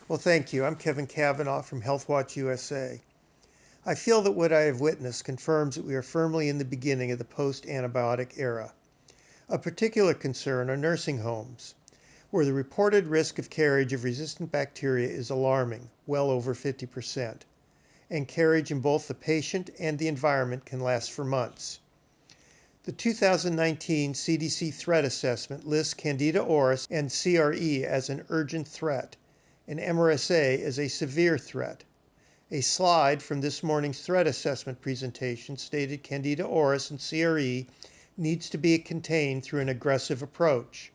Well, thank you. I'm Kevin Kavanagh from HealthWatch USA. I feel that what I have witnessed confirms that we are firmly in the beginning of the post-antibiotic era. Of particular concern are nursing homes, where the reported risk of carriage of resistant bacteria is alarming, well over 50%, and carriage in both the patient and the environment can last for months. The 2019 CDC Threat Assessment lists Candida auris and CRE as an urgent threat, and MRSA as a severe threat. A slide from this morning's threat assessment presentation stated Candida auris and CRE needs to be contained through an aggressive approach.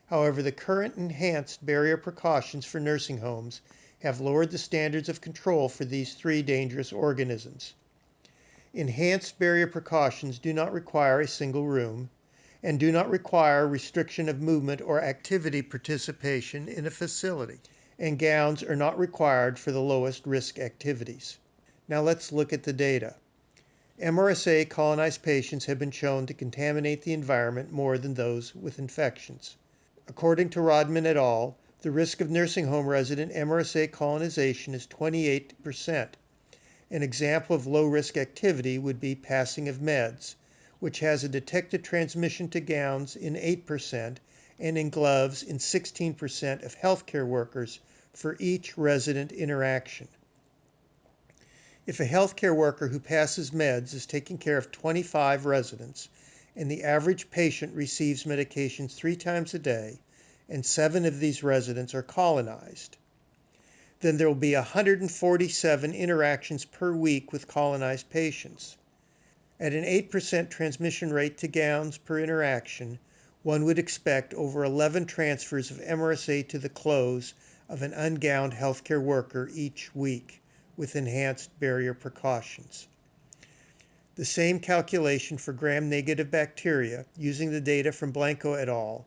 However, the current enhanced barrier precautions for nursing homes have lowered the standards of control for these three dangerous organisms. Enhanced barrier precautions do not require a single room and do not require restriction of movement or activity participation in a facility, and gowns are not required for the lowest risk activities. Now let's look at the data. MRSA colonized patients have been shown to contaminate the environment more than those with infections. According to Rodman et al., the risk of nursing home resident MRSA colonization is 28%. An example of low-risk activity would be passing of meds, which has a detected transmission to gowns in 8% and in gloves in 16% of healthcare workers for each resident interaction. If a healthcare worker who passes meds is taking care of 25 residents, and the average patient receives medications 3 times a day, and 7 of these residents are colonized, then there will be 147 interactions per week with colonized patients. At an 8% transmission rate to gowns per interaction, one would expect over 11 transfers of MRSA to the clothes of an ungowned healthcare worker each week with enhanced barrier precautions. The same calculation for gram-negative bacteria, using the data from Blanco et al.,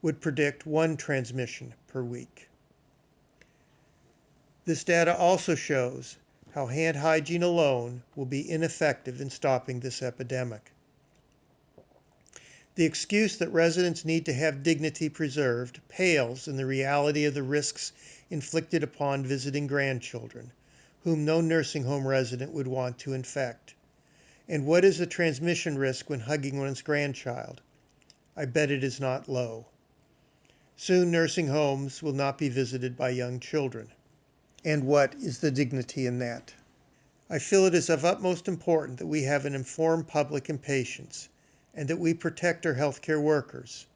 would predict 1 transmission per week. This data also shows how hand hygiene alone will be ineffective in stopping this epidemic. The excuse that residents need to have dignity preserved pales in the reality of the risks inflicted upon visiting grandchildren, whom no nursing home resident would want to infect. And what is the transmission risk when hugging one's grandchild? I bet it is not low. Soon nursing homes will not be visited by young children. And what is the dignity in that? I feel it is of utmost importance that we have an informed public and patients, and that we protect our healthcare workers.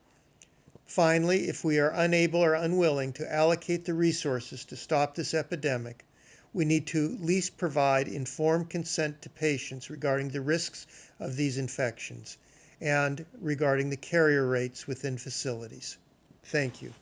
Finally, if we are unable or unwilling to allocate the resources to stop this epidemic, we need to at least provide informed consent to patients regarding the risks of these infections and regarding the carrier rates within facilities. Thank you.